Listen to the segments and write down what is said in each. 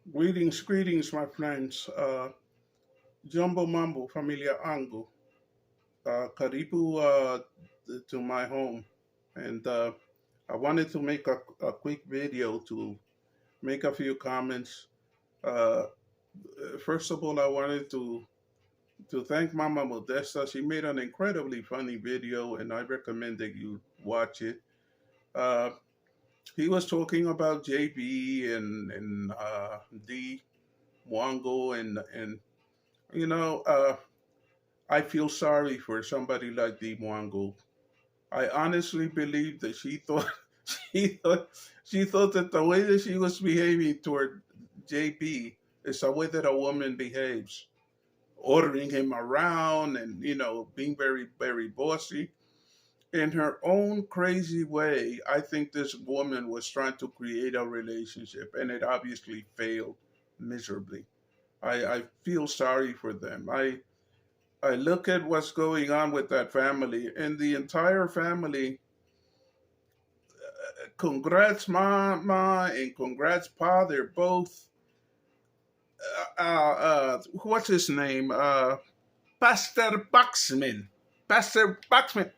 Greetings, my friends. Jumbo Mambo, Familia Ango. Karibu to my home. And I wanted to make a quick video to make a few comments. Uh, First of all, I wanted to thank Mama Modesta. She made an incredibly funny video, and I recommend that you watch it. Uh, he was talking about JB and D. Wango and you know, I feel sorry for somebody like Dee Mwango. I honestly believe that she thought she thought she thought that the way that she was behaving toward JP is the way that a woman behaves, ordering him around and being very bossy. In her own crazy way, I think this woman was trying to create a relationship, and it obviously failed miserably. I feel sorry for them. I look at what's going on with that family and the entire family. Congrats, ma, and congrats, pa. They're both. What's his name? Pastor Boxman. Pastor Boxman.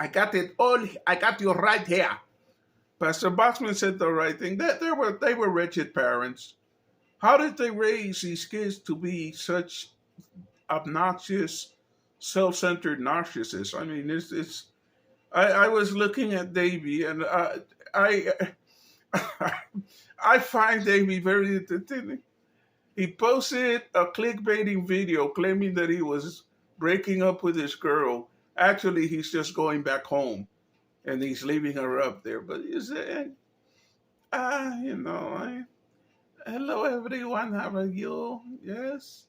I got it all. I got you right here. Pastor Boxman said the right thing. That they were wretched parents. How did they raise these kids to be such obnoxious, self-centered narcissists? I mean, it's I was looking at Davy, and I I find Davy very entertaining. He posted a clickbaiting video claiming that he was breaking up with his girl. Actually, he's just going back home, and he's leaving her up there. But you say, hello everyone, how are you? Yes,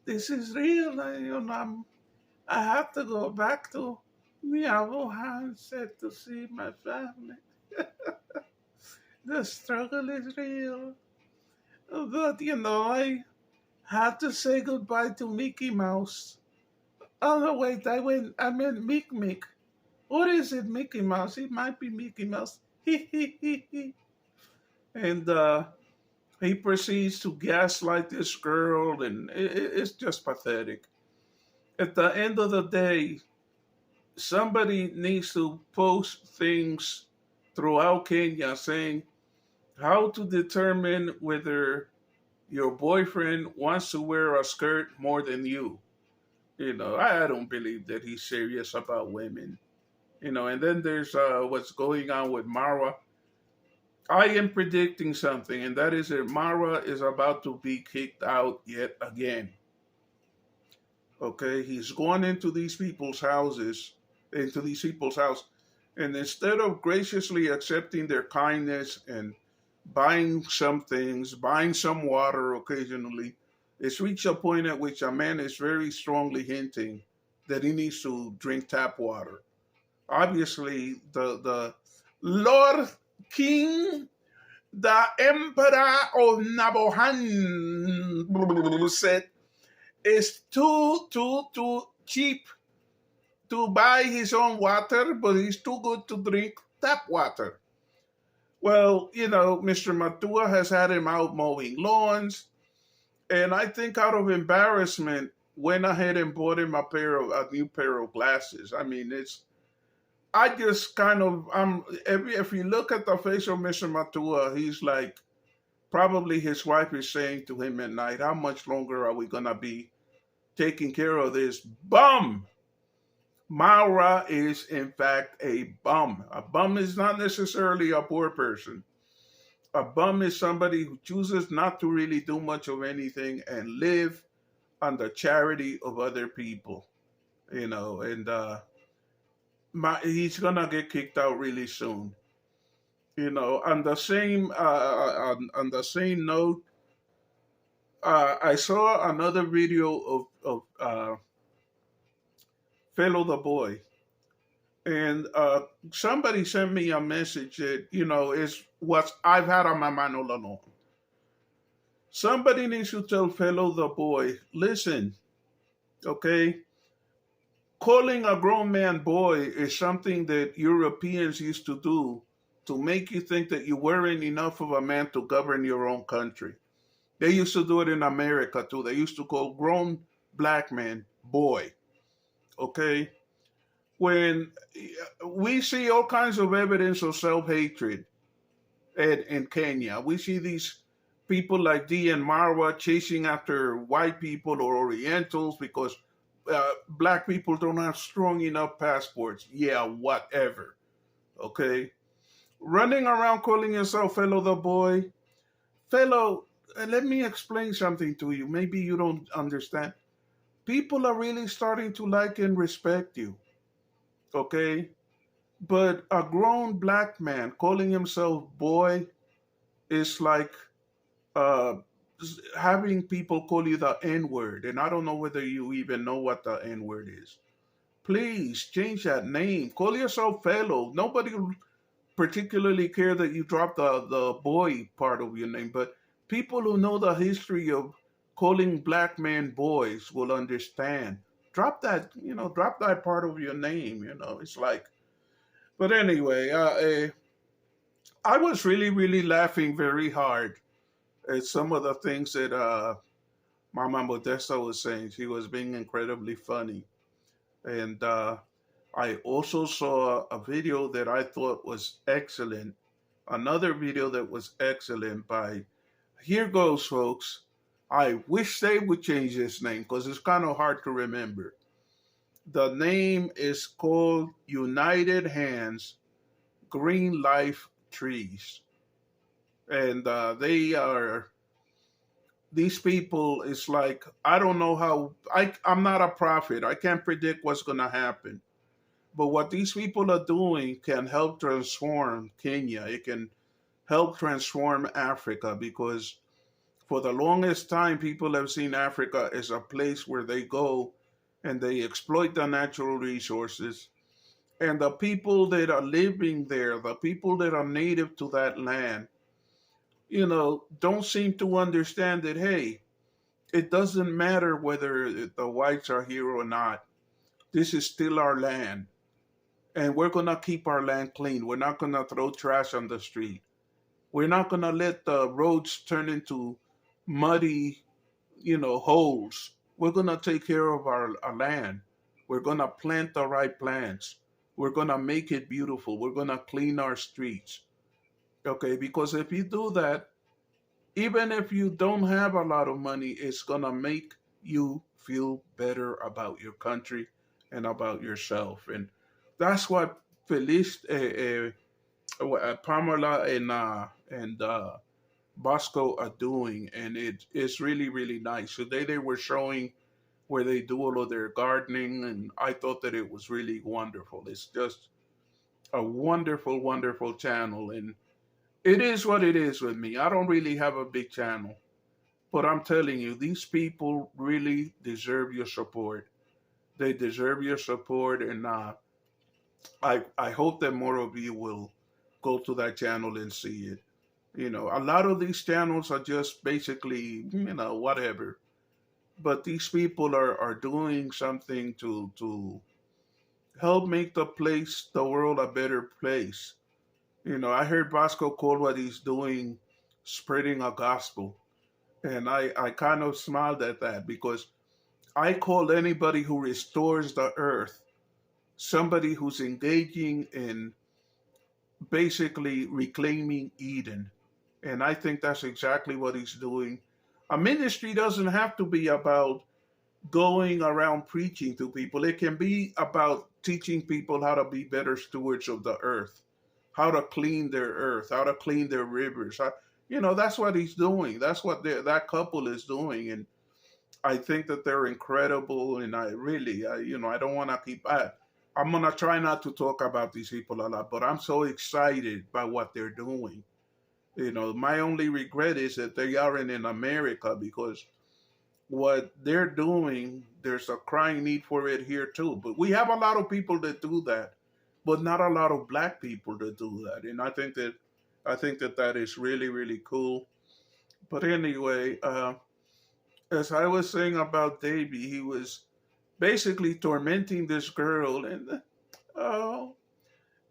this is real. I have to go back to Miavo said to see my family. The struggle is real. But I had to say goodbye to Mickey Mouse. Oh no, wait, I meant Mick Mick. What is it, Mickey Mouse? It might be Mickey Mouse. And he proceeds to gaslight this girl, and it's just pathetic. At the end of the day, somebody needs to post things throughout Kenya saying how to determine whether your boyfriend wants to wear a skirt more than you. I don't believe that he's serious about women. And then there's what's going on with Mara. I am predicting something, and that is that Mara is about to be kicked out yet again. Okay, he's gone into these people's house, and instead of graciously accepting their kindness and buying some things, buying some water occasionally, it's reached a point at which a man is very strongly hinting that he needs to drink tap water. Obviously, the Lord King, the Emperor of Nabohan said it's too cheap to buy his own water, but he's too good to drink tap water. Well, Mr. Montua has had him out mowing lawns, and I think out of embarrassment, went ahead and bought him a new pair of glasses. I mean, I just kind of, if you look at the face of Mr. Matua, he's like, probably his wife is saying to him at night, how much longer are we going to be taking care of this bum? Maura is, in fact, a bum. A bum is not necessarily a poor person. A bum is somebody who chooses not to really do much of anything and live on the charity of other people. And he's gonna get kicked out really soon. On the same note, I saw another video of FeloTheBoy, and somebody sent me a message that is what I've had on my mind all along. Somebody needs to tell FeloTheBoy, listen, okay, calling a grown man boy is something that Europeans used to do to make you think that you weren't enough of a man to govern your own country. They used to do it in America too. They used to call grown black men boy. Okay, when we see all kinds of evidence of self hatred in Kenya, we see these people like D and Marwa chasing after white people or Orientals because black people don't have strong enough passports. Yeah, whatever. Okay, running around calling yourself fellow the boy, fellow. Let me explain something to you. Maybe you don't understand. People are really starting to like and respect you. Okay, but a grown black man calling himself boy is like uh, having people call you the N word, and I don't know whether you even know what the N word is. Please change that name. Call yourself Felo. Nobody particularly care that you dropped the boy part of your name, but people who know the history of calling black men boys will understand. Drop that, drop that part of your name. It's like. But anyway, I was really, really laughing very hard at some of the things that Mama Modesta was saying. She was being incredibly funny. And I also saw a video that I thought was excellent. Another video that was excellent by, here goes, folks. I wish they would change this name because it's kind of hard to remember. The name is called United Hands Green Life Trees. And these people is like, I don't know how, I'm not a prophet. I can't predict what's going to happen. But what these people are doing can help transform Kenya. It can help transform Africa because for the longest time, people have seen Africa as a place where they go and they exploit the natural resources. And the people that are living there, the people that are native to that land, don't seem to understand that, hey, it doesn't matter whether the whites are here or not. This is still our land. And we're going to keep our land clean. We're not going to throw trash on the street. We're not going to let the roads turn into muddy, holes. We're going to take care of our land. We're going to plant the right plants. We're going to make it beautiful. We're going to clean our streets. Okay, because if you do that, even if you don't have a lot of money, it's going to make you feel better about your country and about yourself. And that's what Pamela and Bosco are doing. And it's really, really nice. Today they were showing where they do all of their gardening, and I thought that it was really wonderful. It's just a wonderful, wonderful channel. And it is what it is with me. I don't really have a big channel. But I'm telling you, these people really deserve your support. They deserve your support, and I hope that more of you will go to that channel and see it. A lot of these channels are just basically, whatever. But these people are doing something to help make the world a better place. I heard Bosco call what he's doing spreading a gospel. And I kind of smiled at that because I call anybody who restores the earth somebody who's engaging in basically reclaiming Eden. And I think that's exactly what he's doing. A ministry doesn't have to be about going around preaching to people, it can be about teaching people how to be better stewards of the earth, how to clean their earth, how to clean their rivers. That's what he's doing. That's what that couple is doing. And I think that they're incredible, and I really, I don't want to keep. I'm gonna try not to talk about these people a lot, but I'm so excited by what they're doing. My only regret is that they aren't in America because what they're doing, there's a crying need for it here too. But we have a lot of people that do that, but not a lot of black people that do that, and I think that that is really, really cool. But anyway, as I was saying about Davy, he was basically tormenting this girl, and uh,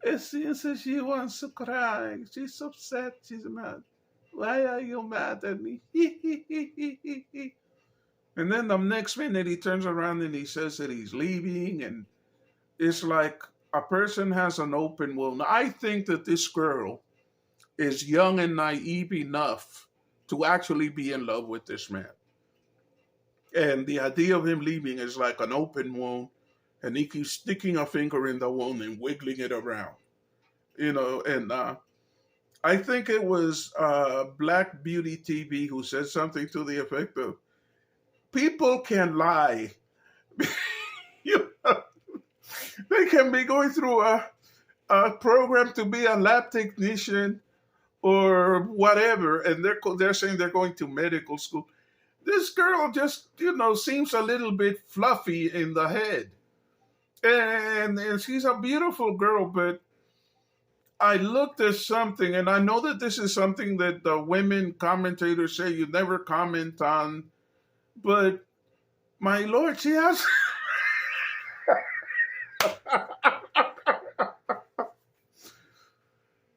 It seems that she wants to cry. She's upset. She's mad. Why are you mad at me? And then the next minute he turns around and he says that he's leaving. And it's like a person has an open wound. I think that this girl is young and naive enough to actually be in love with this man. And the idea of him leaving is like an open wound, and he keeps sticking a finger in the wound and wiggling it around, And I think it was Black Beauty TV who said something to the effect of, "People can lie." you know, they can be going through a program to be a lab technician or whatever, and they're saying they're going to medical school. This girl just seems a little bit fluffy in the head, and she's a beautiful girl. But I looked at something, and I know that this is something that the women commentators say you never comment on, but my lord, she has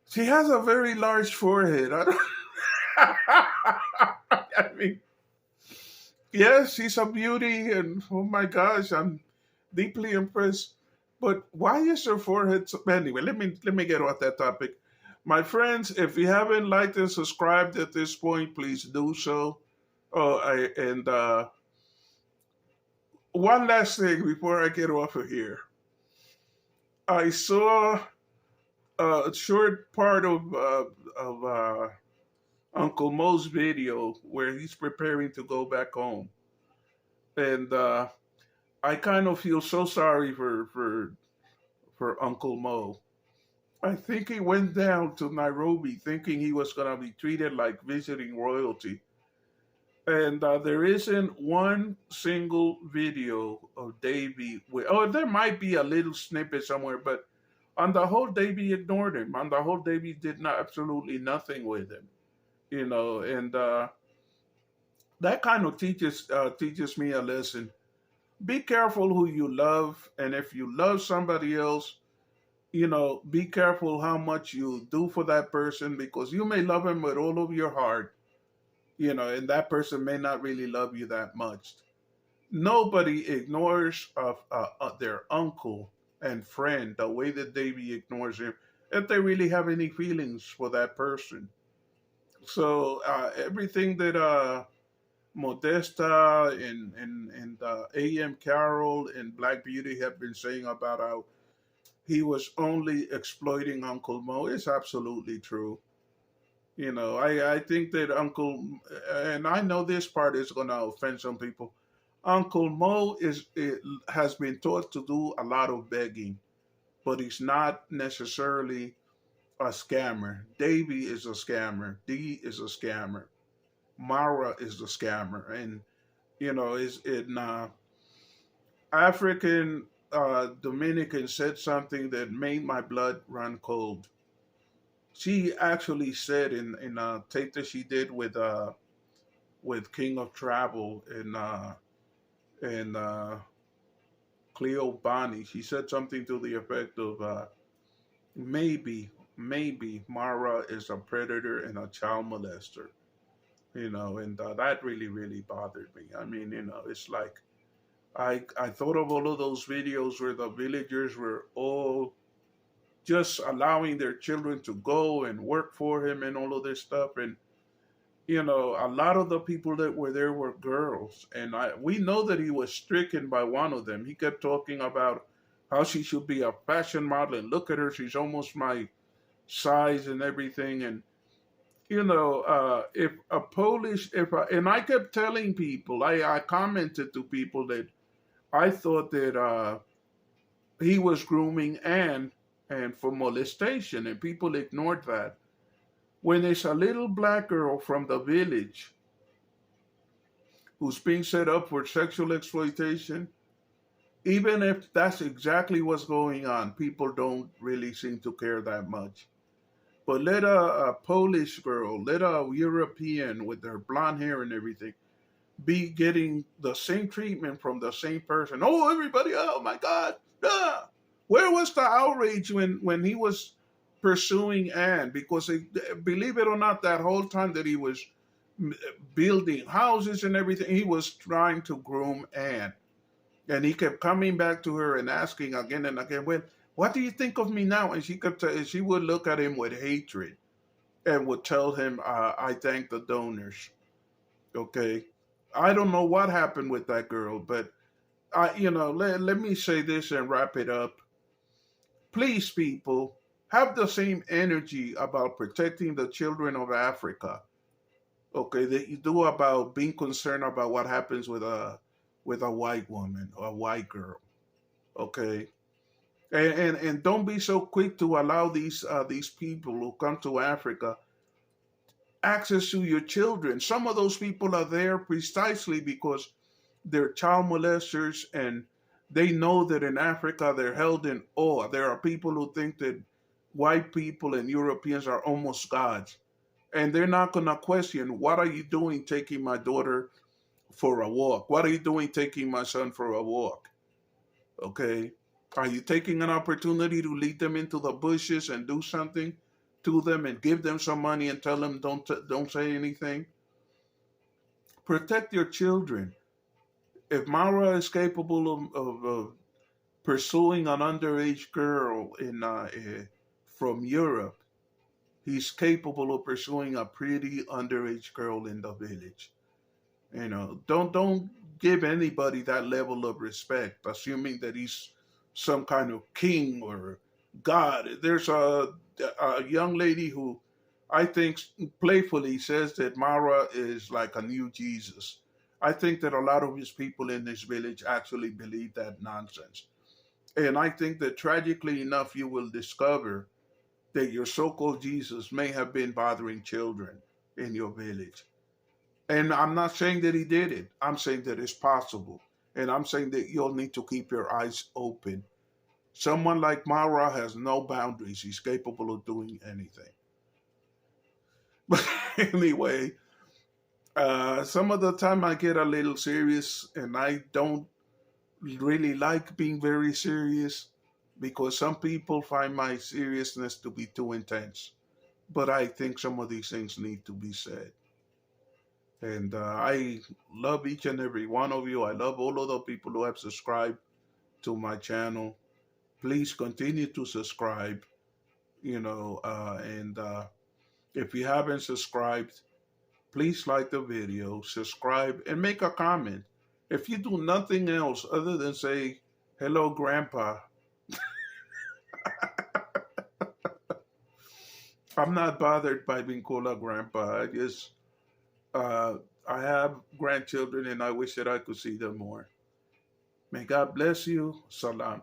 she has a very large forehead. I don't. I mean, yes, she's a beauty, and oh my gosh, I'm deeply impressed. But why is her forehead so? Anyway, let me get off that topic. My friends, if you haven't liked and subscribed at this point, please do so. And one last thing before I get off of here, I saw a short part of Uncle Mo's video where he's preparing to go back home, and I kind of feel so sorry for Uncle Mo. I think he went down to Nairobi thinking he was going to be treated like visiting royalty. And there isn't one single video of Davy. There might be a little snippet somewhere, but on the whole, Davy ignored him. On the whole, Davy did not absolutely nothing with him. And that kind of teaches me a lesson. Be careful who you love, and if you love somebody else, be careful how much you do for that person, because you may love him with all of your heart, and that person may not really love you that much. Nobody ignores their uncle and friend the way that Davy ignores him if they really have any feelings for that person. So everything that Modesta and A.M. Carroll and Black Beauty have been saying about how he was only exploiting Uncle Mo is absolutely true. I think that and I know this part is going to offend some people. Uncle Mo has been taught to do a lot of begging, but he's not necessarily a scammer. Davy is a scammer. Dee is a scammer. Mara is the scammer, and is in African Dominican said something that made my blood run cold. She actually said in a tape that she did with King of Travel and Cleo Bonnie. She said something to the effect of maybe Mara is a predator and a child molester. And that really really bothered me. I mean, it's like I thought of all of those videos where the villagers were all just allowing their children to go and work for him and all of this stuff. And a lot of the people that were there were girls, and we know that he was stricken by one of them. He kept talking about how she should be a fashion model, and look at her, she's almost my size and everything. And if a Polish, and I kept telling people, I commented to people that I thought that he was grooming and for molestation, and people ignored that. When it's a little black girl from the village who's being set up for sexual exploitation, even if that's exactly what's going on, people don't really seem to care that much. But let a Polish girl, let a European with their blonde hair and everything be getting the same treatment from the same person. Oh, everybody, oh my God. Ah. Where was the outrage when he was pursuing Anne? Because believe it or not, that whole time that he was building houses and everything, he was trying to groom Anne. And he kept coming back to her and asking again and again, well, what do you think of me now? And she would look at him with hatred and would tell him, I thank the donors. Okay. I don't know what happened with that girl, but let me say this and wrap it up. Please, people, have the same energy about protecting the children of Africa, okay, that you do about being concerned about what happens with a white woman or a white girl, okay. And don't be so quick to allow these people who come to Africa access to your children. Some of those people are there precisely because they're child molesters, and they know that in Africa they're held in awe. There are people who think that white people and Europeans are almost gods, and they're not going to question, what are you doing taking my daughter for a walk? What are you doing taking my son for a walk? Okay. Are you taking an opportunity to lead them into the bushes and do something to them and give them some money and tell them don't say anything? Protect your children. If Mara is capable of pursuing an underage girl from Europe, he's capable of pursuing a pretty underage girl in the village. Don't give anybody that level of respect, assuming that he's some kind of king or god. There's a young lady who I think playfully says that Mara is like a new Jesus. I think that a lot of his people in this village actually believe that nonsense. And I think that tragically enough, you will discover that your so called Jesus may have been bothering children in your village. And I'm not saying that he did it. I'm saying that it's possible. And I'm saying that you'll need to keep your eyes open. Someone like Mara has no boundaries. He's capable of doing anything. But anyway, some of the time I get a little serious, and I don't really like being very serious because some people find my seriousness to be too intense. But I think some of these things need to be said. And I love each and every one of you. I love all of the people who have subscribed to my channel. Please continue to subscribe, and if you haven't subscribed, please like the video, subscribe, and make a comment. If you do nothing else other than say, hello, Grandpa, I'm not bothered by being called a grandpa. Uh, I have grandchildren and I wish that I could see them more. May God bless you. Salam.